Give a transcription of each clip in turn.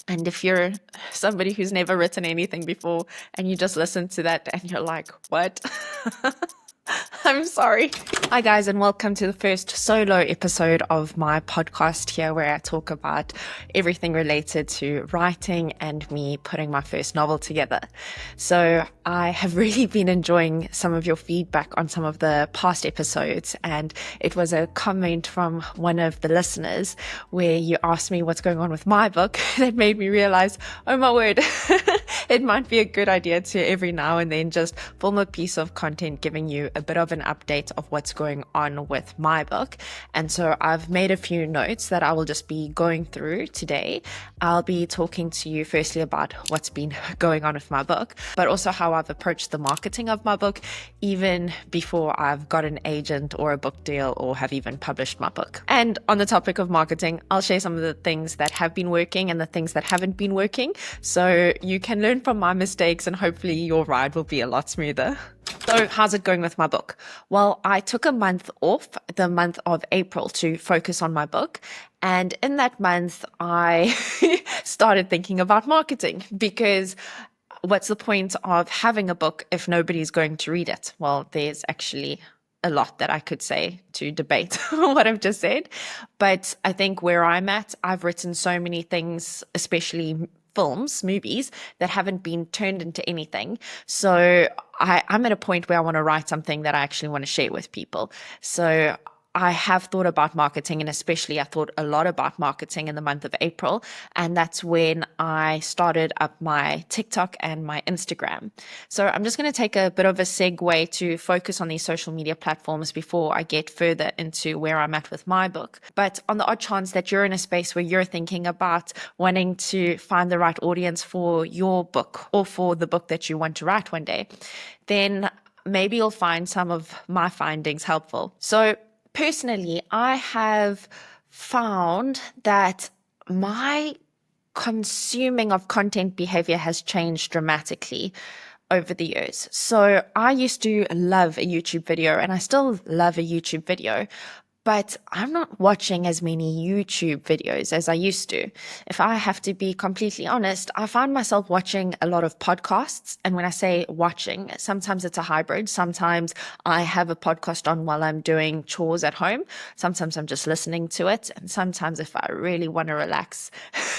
And if you're somebody who's never written anything before and you just listen to that and you're like, what? I'm sorry. Hi, guys, and welcome to the first solo episode of my podcast here, where I talk about everything related to writing and me putting my first novel together. So I have really been enjoying some of your feedback on some of the past episodes, and it was a comment from one of the listeners where you asked me what's going on with my book that made me realize, oh my word, it might be a good idea to every now and then just film a piece of content giving you a bit of an update of what's going on with my book. And so I've made a few notes that I will just be going through today. I'll be talking to you firstly about what's been going on with my book, but also how I've approached the marketing of my book even before I've got an agent or a book deal or have even published my book. And on the topic of marketing, I'll share some of the things that have been working and the things that haven't been working, so you can learn from my mistakes and hopefully your ride will be a lot smoother. So how's it going with my book? Well, I took a month off, the month of April, to focus on my book. And in that month, I started thinking about marketing, because what's the point of having a book if nobody's going to read it? Well, there's actually a lot that I could say to debate what I've just said. But I think where I'm at, I've written so many things, especially films, movies, that haven't been turned into anything. So I'm at a point where I want to write something that I actually want to share with people. So I have thought about marketing, and especially I thought a lot about marketing in the month of April. And that's when I started up my TikTok and my Instagram. So I'm just going to take a bit of a segue to focus on these social media platforms before I get further into where I'm at with my book. But on the odd chance that you're in a space where you're thinking about wanting to find the right audience for your book or for the book that you want to write one day, then maybe you'll find some of my findings helpful. So personally, I have found that my consuming of content behavior has changed dramatically over the years. So I used to love a YouTube video, and I still love a YouTube video, but I'm not watching as many YouTube videos as I used to. If I have to be completely honest, I find myself watching a lot of podcasts. And when I say watching, sometimes it's a hybrid. Sometimes I have a podcast on while I'm doing chores at home. Sometimes I'm just listening to it. And sometimes if I really want to relax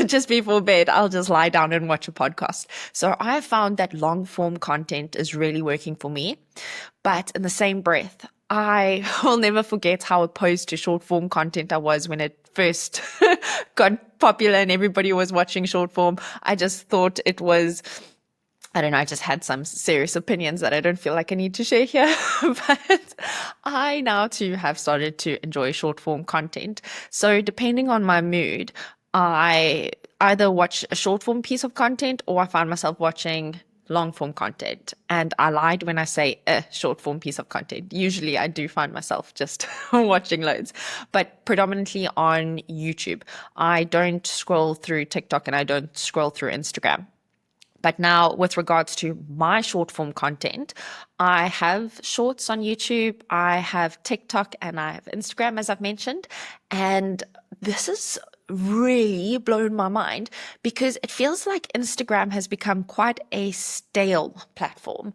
just before bed, I'll just lie down and watch a podcast. So I found that long form content is really working for me. But in the same breath, I will never forget how opposed to short form content I was when it first got popular and everybody was watching short form. I just thought it was, I don't know, I just had some serious opinions that I don't feel like I need to share here. But I now too have started to enjoy short form content. So depending on my mood, I either watch a short form piece of content or I find myself watching long form content. And I lied when I say a short form piece of content. Usually I do find myself just watching loads, but predominantly on YouTube. I don't scroll through TikTok and I don't scroll through Instagram. But now, with regards to my short form content, I have shorts on YouTube, I have TikTok, and I have Instagram, as I've mentioned. And this is really blown my mind, because it feels like Instagram has become quite a stale platform.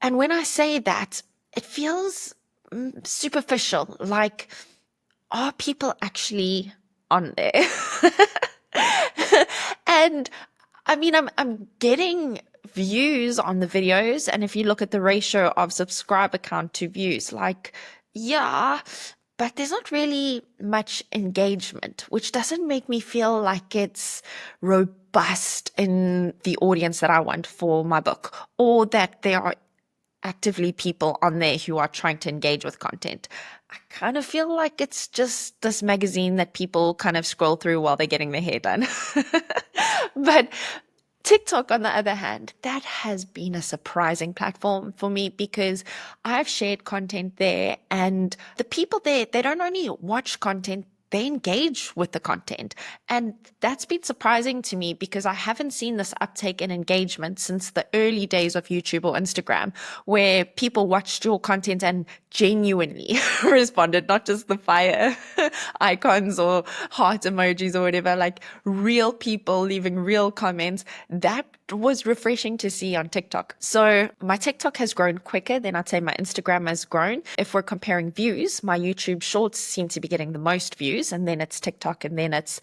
And when I say that, it feels superficial. Like, are people actually on there? And I mean, I'm getting views on the videos, and if you look at the ratio of subscriber count to views, like, yeah, but there's not really much engagement, which doesn't make me feel like it's robust in the audience that I want for my book, or that there are actively people on there who are trying to engage with content. I kind of feel like it's just this magazine that people kind of scroll through while they're getting their hair done. But TikTok, on the other hand, that has been a surprising platform for me, because I've shared content there, and the people there, they don't only watch content, they engage with the content. And that's been surprising to me because I haven't seen this uptake in engagement since the early days of YouTube or Instagram, where people watched your content and genuinely responded, not just the fire icons or heart emojis or whatever, like real people leaving real comments. That was refreshing to see on TikTok. So my TikTok has grown quicker than I'd say my Instagram has grown. If we're comparing views, my YouTube shorts seem to be getting the most views, and then it's TikTok, and then it's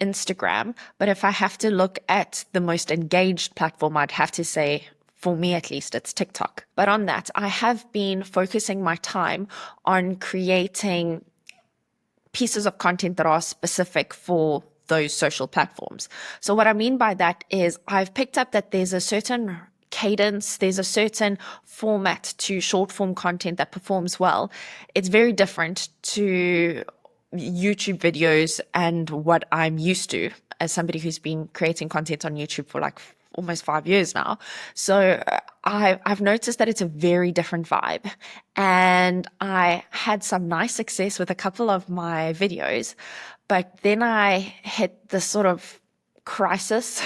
Instagram. But if I have to look at the most engaged platform, I'd have to say, for me at least, it's TikTok. But on that, I have been focusing my time on creating pieces of content that are specific for those social platforms. So what I mean by that is I've picked up that there's a certain cadence, there's a certain format to short form content that performs well. It's very different to YouTube videos and what I'm used to as somebody who's been creating content on YouTube for like almost 5 years now. So I've noticed that it's a very different vibe. And I had some nice success with a couple of my videos, but then I hit this sort of crisis,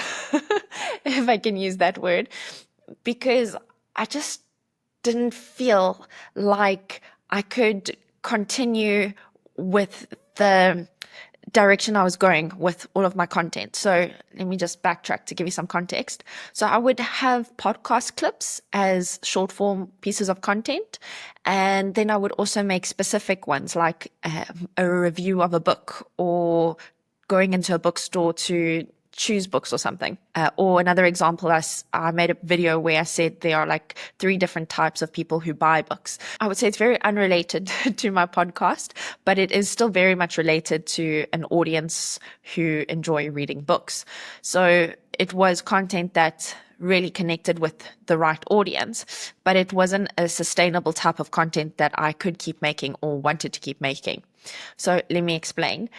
if I can use that word, because I just didn't feel like I could continue with the direction I was going with all of my content. So let me just backtrack to give you some context. So I would have podcast clips as short form pieces of content. And then I would also make specific ones like a review of a book or going into a bookstore to choose books or something. Or another example, I made a video where I said there are like 3 different types of people who buy books. I would say it's very unrelated to my podcast, but it is still very much related to an audience who enjoy reading books. So it was content that really connected with the right audience, but it wasn't a sustainable type of content that I could keep making or wanted to keep making. So let me explain.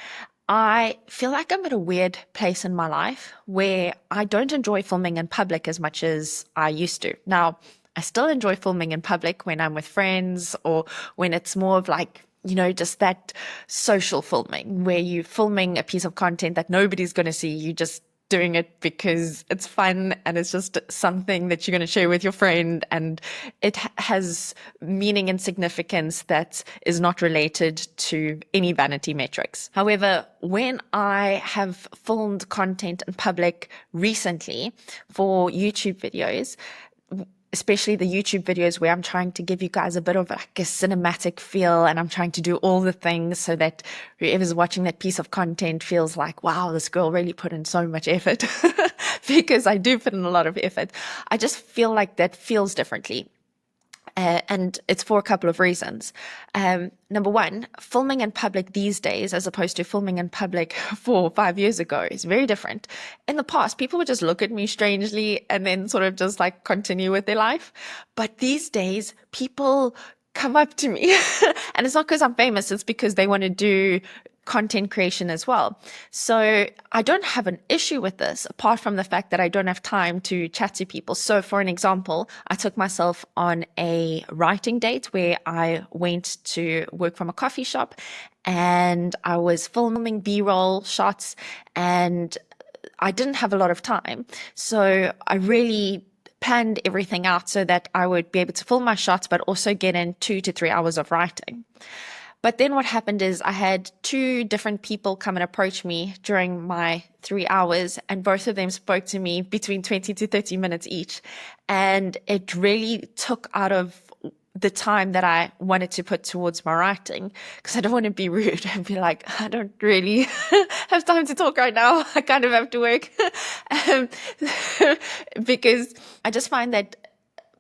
I feel like I'm at a weird place in my life where I don't enjoy filming in public as much as I used to. Now, I still enjoy filming in public when I'm with friends or when it's more of like, just that social filming where you're filming a piece of content that nobody's going to see. You just doing it because it's fun and it's just something that you're going to share with your friend, and it has meaning and significance that is not related to any vanity metrics. However, when I have filmed content in public recently for YouTube videos, especially the YouTube videos where I'm trying to give you guys a bit of like a cinematic feel, and I'm trying to do all the things so that whoever's watching that piece of content feels like, wow, this girl really put in so much effort because I do put in a lot of effort. I just feel like that feels differently. And it's for a couple of reasons. Number one, filming in public these days, as opposed to filming in public 4 or 5 years ago, is very different. In the past, people would just look at me strangely and then sort of just like continue with their life. But these days, people come up to me and it's not because I'm famous, it's because they want to do content creation as well. So I don't have an issue with this apart from the fact that I don't have time to chat to people. So for an example, I took myself on a writing date where I went to work from a coffee shop and I was filming B-roll shots and I didn't have a lot of time. So I really planned everything out so that I would be able to film my shots, but also get in 2 to 3 hours of writing. But then what happened is I had 2 different people come and approach me during my 3 hours, and both of them spoke to me between 20 to 30 minutes each. And it really took out of the time that I wanted to put towards my writing, because I don't want to be rude and be like, I don't really have time to talk right now. I kind of have to work. Because I just find that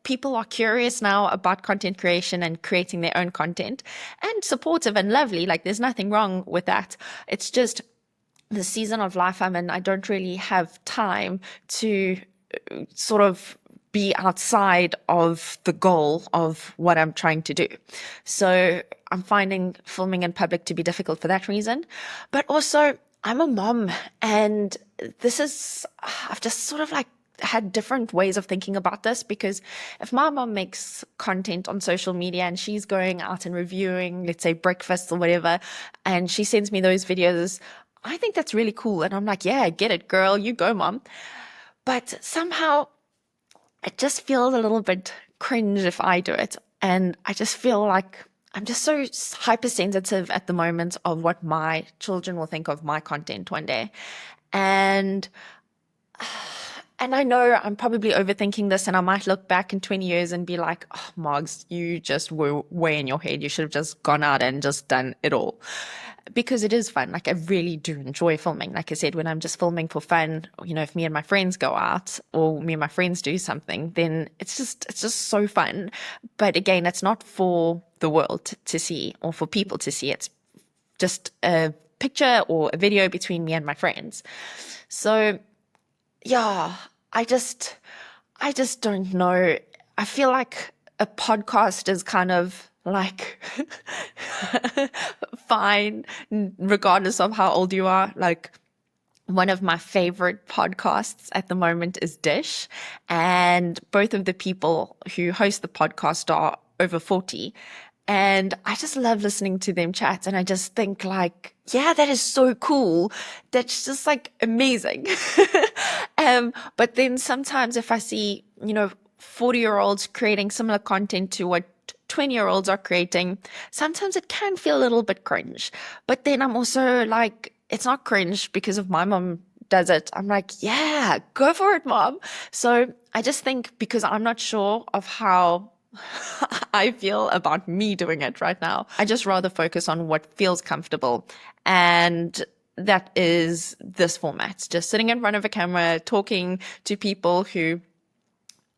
people are curious now about content creation and creating their own content, and supportive and lovely. Like there's nothing wrong with that. It's just the season of life I'm in. I don't really have time to sort of be outside of the goal of what I'm trying to do. So I'm finding filming in public to be difficult for that reason. But also I'm a mom, and I've just sort of like had different ways of thinking about this, because if my mom makes content on social media and she's going out and reviewing, let's say, breakfasts or whatever, and she sends me those videos, I think that's really cool. And I'm like, yeah, I get it, girl, you go, mom. But somehow it just feels a little bit cringe if I do it. And I just feel like I'm just so hypersensitive at the moment of what my children will think of my content one day. And I know I'm probably overthinking this, and I might look back in 20 years and be like, oh, Margs, you just were way in your head. You should have just gone out and just done it all. Because it is fun. Like, I really do enjoy filming. Like I said, when I'm just filming for fun, if me and my friends go out or me and my friends do something, then it's just so fun. But again, it's not for the world to see or for people to see. It's just a picture or a video between me and my friends. So yeah, I just don't know. I feel like a podcast is kind of like fine, regardless of how old you are. Like, one of my favorite podcasts at the moment is Dish, and both of the people who host the podcast are over 40. And I just love listening to them chat. And I just think like, yeah, that is so cool. That's just like amazing. But then sometimes if I see, 40-year-olds creating similar content to what 20-year-olds are creating, sometimes it can feel a little bit cringe. But then I'm also like, it's not cringe because of my mom does it. I'm like, yeah, go for it, mom. So I just think because I'm not sure of how I feel about me doing it right now, I just rather focus on what feels comfortable. And that is this format, just sitting in front of a camera, talking to people who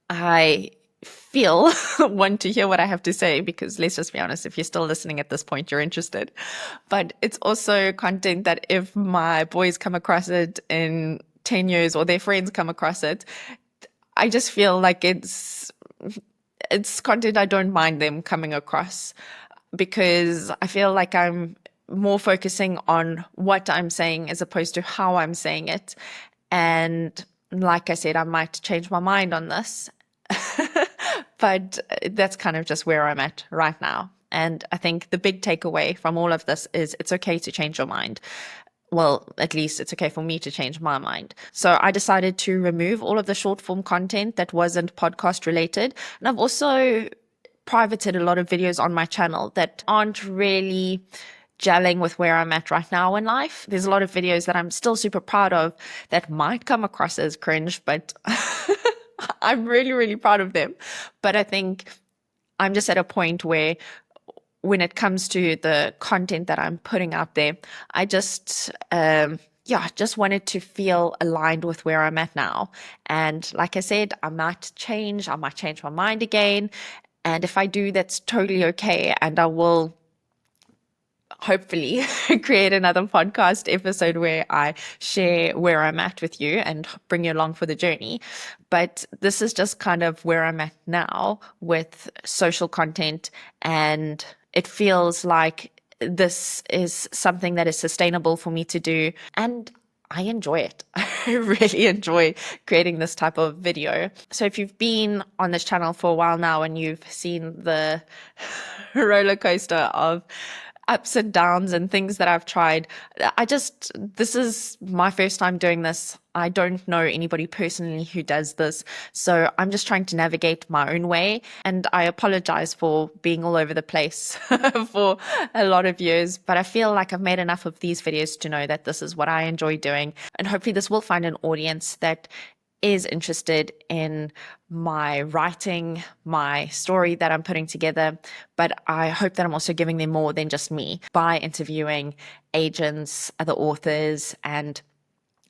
I feel want to hear what I have to say, because let's just be honest, if you're still listening at this point, you're interested. But it's also content that if my boys come across it in 10 years or their friends come across it, I just feel like it's content I don't mind them coming across, because I feel like I'm more focusing on what I'm saying as opposed to how I'm saying it. And like I said, I might change my mind on this, but that's kind of just where I'm at right now. And I think the big takeaway from all of this is it's okay to change your mind. Well, at least it's okay for me to change my mind. So I decided to remove all of the short form content that wasn't podcast related. And I've also privated a lot of videos on my channel that aren't really gelling with where I'm at right now in life. There's a lot of videos that I'm still super proud of that might come across as cringe, but I'm really, really proud of them. But I think I'm just at a point where when it comes to the content that I'm putting out there, I just, just wanted to feel aligned with where I'm at now. And like I said, I might change my mind again. And if I do, that's totally okay. And I will hopefully create another podcast episode where I share where I'm at with you and bring you along for the journey. But this is just kind of where I'm at now with social content, and it feels like this is something that is sustainable for me to do, and I enjoy it. I really enjoy creating this type of video. So if you've been on this channel for a while now and you've seen the roller coaster of ups and downs and things that I've tried, this is my first time doing this. I don't know anybody personally who does this. So I'm just trying to navigate my own way. And I apologize for being all over the place for a lot of years. But I feel like I've made enough of these videos to know that this is what I enjoy doing. And hopefully this will find an audience that is interested in my writing, my story that I'm putting together. But I hope that I'm also giving them more than just me by interviewing agents, other authors, and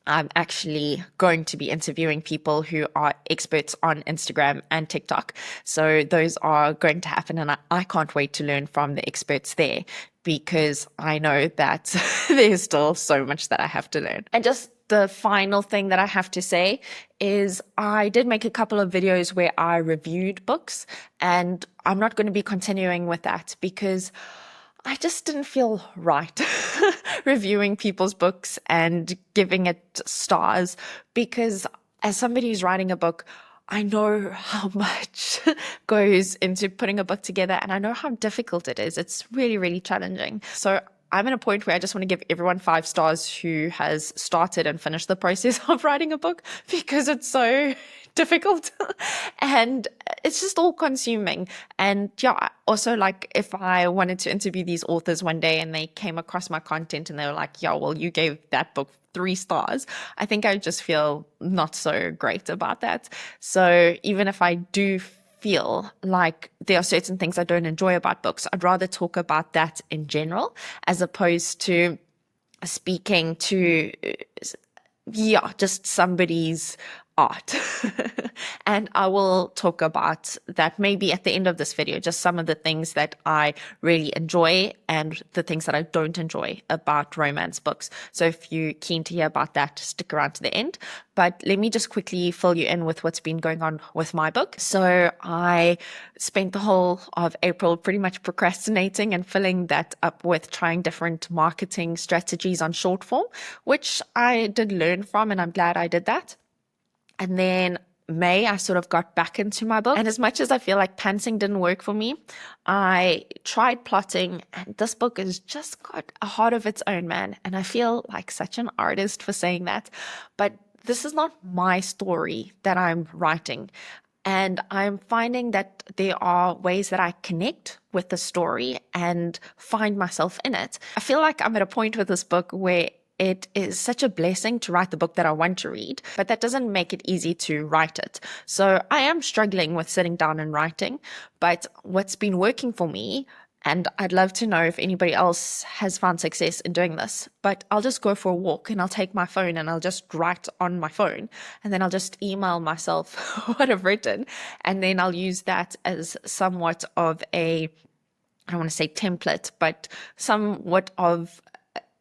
I'm actually going to be interviewing people who are experts on Instagram and TikTok. So those are going to happen, and I can't wait to learn from the experts there, because I know that there's still so much that I have to learn. And just the final thing that I have to say is I did make a couple of videos where I reviewed books, and I'm not going to be continuing with that because I just didn't feel right reviewing people's books and giving it stars, because As somebody who's writing a book, I know how much goes into putting a book together, and I know how difficult it is. It's really, really challenging. So I'm at a point where I just want to give everyone 5 stars who has started and finished the process of writing a book, because it's so difficult and it's just all consuming. And yeah, also, like, if I wanted to interview these authors one day and they came across my content and they were like, yeah, well, you gave that book 3 stars, I think I just feel not so great about that. So even if I do feel like there are certain things I don't enjoy about books, I'd rather talk about that in general as opposed to speaking to, yeah, just somebody's art. And I will talk about that maybe at the end of this video, just some of the things that I really enjoy and the things that I don't enjoy about romance books. So if you're keen to hear about that, stick around to the end. But let me just quickly fill you in with what's been going on with my book. So I spent the whole of April pretty much procrastinating and filling that up with trying different marketing strategies on short form, which I did learn from, and I'm glad I did that. And then May, I sort of got back into my book. And as much as I feel like pantsing didn't work for me, I tried plotting, and this book has just got a heart of its own, man. And I feel like such an artist for saying that. But this is not my story that I'm writing. And I'm finding that there are ways that I connect with the story and find myself in it. I feel like I'm at a point with this book where it is such a blessing to write the book that I want to read, but that doesn't make it easy to write it. So I am struggling with sitting down and writing, but what's been working for me, and I'd love to know if anybody else has found success in doing this, but I'll just go for a walk and I'll take my phone and I'll just write on my phone, and then I'll just email myself what I've written, and then I'll use that as somewhat of a, I don't want to say template, but somewhat of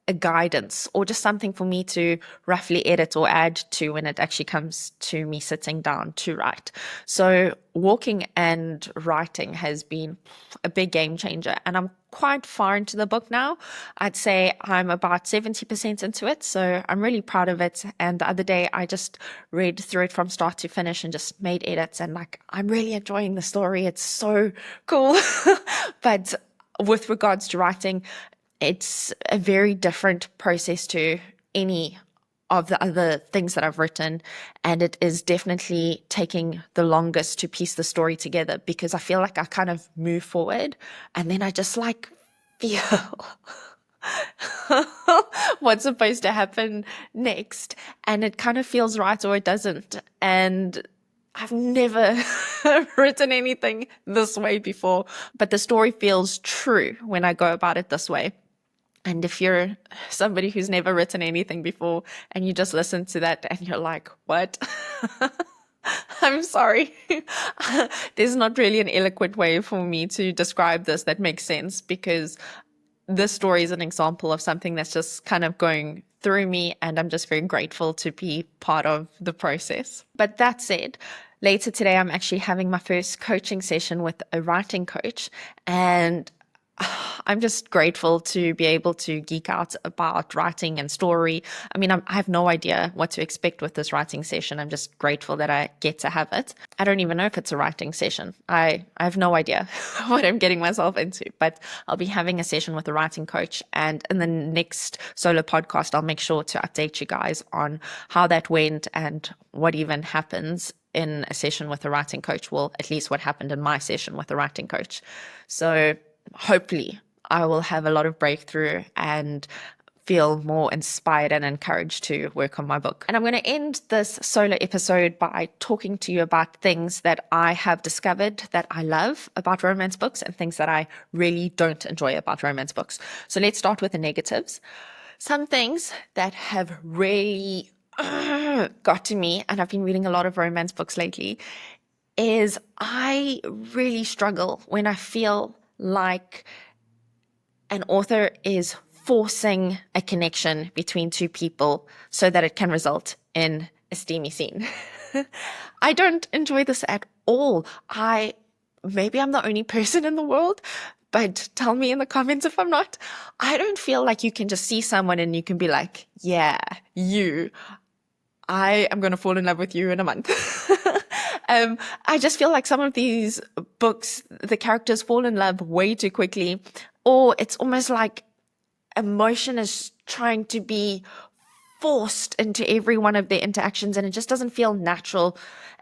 a guidance or just something for me to roughly edit or add to when it actually comes to me sitting down to write. So walking and writing has been a big game changer, and I'm quite far into the book now. I'd say I'm about 70% into it, so I'm really proud of it. And the other day I just read through it from start to finish and just made edits, and like, I'm really enjoying the story. It's so cool. But with regards to writing, it's a very different process to any of the other things that I've written. And it is definitely taking the longest to piece the story together, because I feel like I kind of move forward and then I just like feel what's supposed to happen next. And it kind of feels right or it doesn't. And I've never written anything this way before, but the story feels true when I go about it this way. And if you're somebody who's never written anything before and you just listen to that and you're like, what? I'm sorry. There's not really an eloquent way for me to describe this that makes sense, because this story is an example of something that's just kind of going through me, and I'm just very grateful to be part of the process. But that said, later today, I'm actually having my first coaching session with a writing coach, and I'm just grateful to be able to geek out about writing and story. I mean, I have no idea what to expect with this writing session. I'm just grateful that I get to have it. I don't even know if it's a writing session. I have no idea what I'm getting myself into, but I'll be having a session with a writing coach. And in the next solo podcast, I'll make sure to update you guys on how that went and what even happens in a session with a writing coach. Well, at least what happened in my session with a writing coach. So hopefully I will have a lot of breakthrough and feel more inspired and encouraged to work on my book. And I'm going to end this solo episode by talking to you about things that I have discovered that I love about romance books and things that I really don't enjoy about romance books. So let's start with the negatives. Some things that have really got to me, and I've been reading a lot of romance books lately, is I really struggle when I feel like an author is forcing a connection between two people so that it can result in a steamy scene. I don't enjoy this at all. Maybe I'm the only person in the world, but tell me in the comments if I'm not. I don't feel like you can just see someone and you can be like, yeah, you. I am going to fall in love with you in a month. I just feel like some of these books, the characters fall in love way too quickly, or it's almost like emotion is trying to be forced into every one of their interactions and it just doesn't feel natural.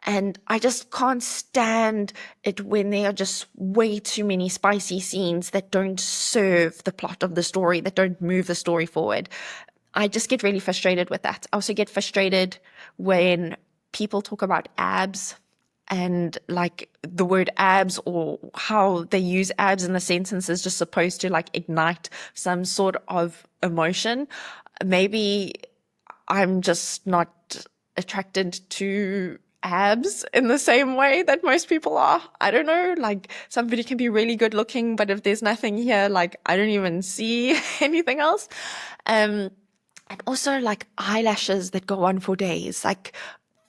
And I just can't stand it when there are just way too many spicy scenes that don't serve the plot of the story, that don't move the story forward. I just get really frustrated with that. I also get frustrated when people talk about abs and like the word abs or how they use abs in the sentence is just supposed to like ignite some sort of emotion. Maybe I'm just not attracted to abs in the same way that most people are. I don't know, like somebody can be really good looking, but if there's nothing here, like I don't even see anything else. And also like eyelashes that go on for days. Like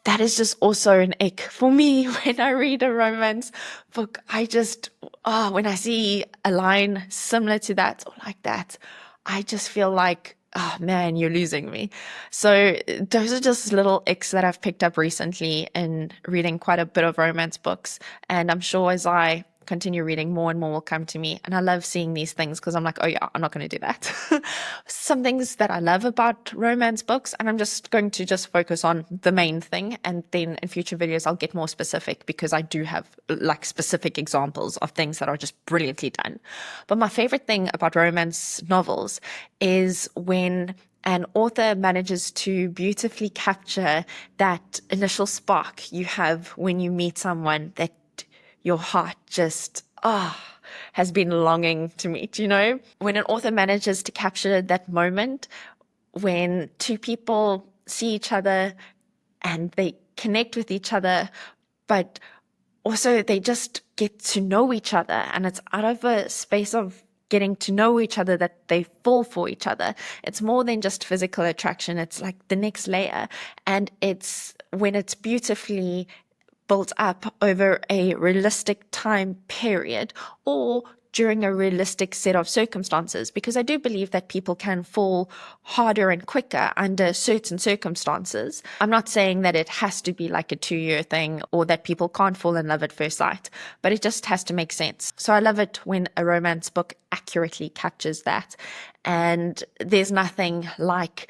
that is just also an ick for me when I read a romance book. I just, when I see a line similar to that or like that, I just feel like, oh man, you're losing me. So those are just little icks that I've picked up recently in reading quite a bit of romance books. And I'm sure as I continue reading, more and more will come to me. And I love seeing these things because I'm like, oh yeah, I'm not going to do that. Some things that I love about romance books, and I'm just going to just focus on the main thing. And then in future videos, I'll get more specific because I do have like specific examples of things that are just brilliantly done. But my favorite thing about romance novels is when an author manages to beautifully capture that initial spark you have when you meet someone that your heart just has been longing to meet, when an author manages to capture that moment when two people see each other and they connect with each other, but also they just get to know each other, and it's out of a space of getting to know each other that they fall for each other. It's more than just physical attraction. It's like the next layer, and it's when it's beautifully built up over a realistic time period or during a realistic set of circumstances, because I do believe that people can fall harder and quicker under certain circumstances. I'm not saying that it has to be like a 2-year thing or that people can't fall in love at first sight, but it just has to make sense. So I love it when a romance book accurately captures that. And there's nothing like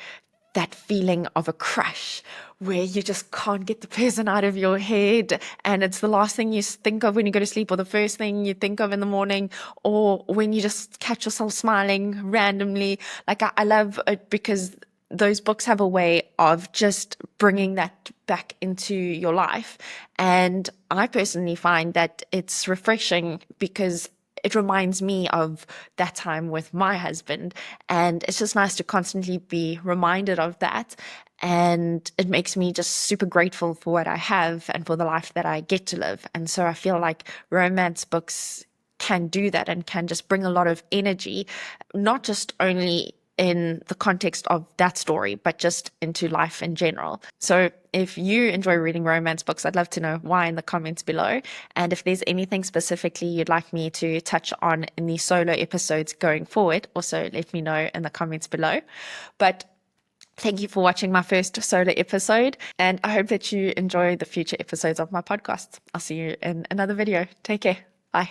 that feeling of a crush where you just can't get the person out of your head and it's the last thing you think of when you go to sleep or the first thing you think of in the morning, or when you just catch yourself smiling randomly. Like I love it because those books have a way of just bringing that back into your life. And I personally find that it's refreshing because it reminds me of that time with my husband. And it's just nice to constantly be reminded of that. And it makes me just super grateful for what I have and for the life that I get to live. And so I feel like romance books can do that and can just bring a lot of energy, not just only in the context of that story, but just into life in general. So if you enjoy reading romance books, I'd love to know why in the comments below. And if there's anything specifically you'd like me to touch on in the solo episodes going forward, also let me know in the comments below. But thank you for watching my first solo episode, and I hope that you enjoy the future episodes of my podcast. I'll see you in another video. Take care. Bye.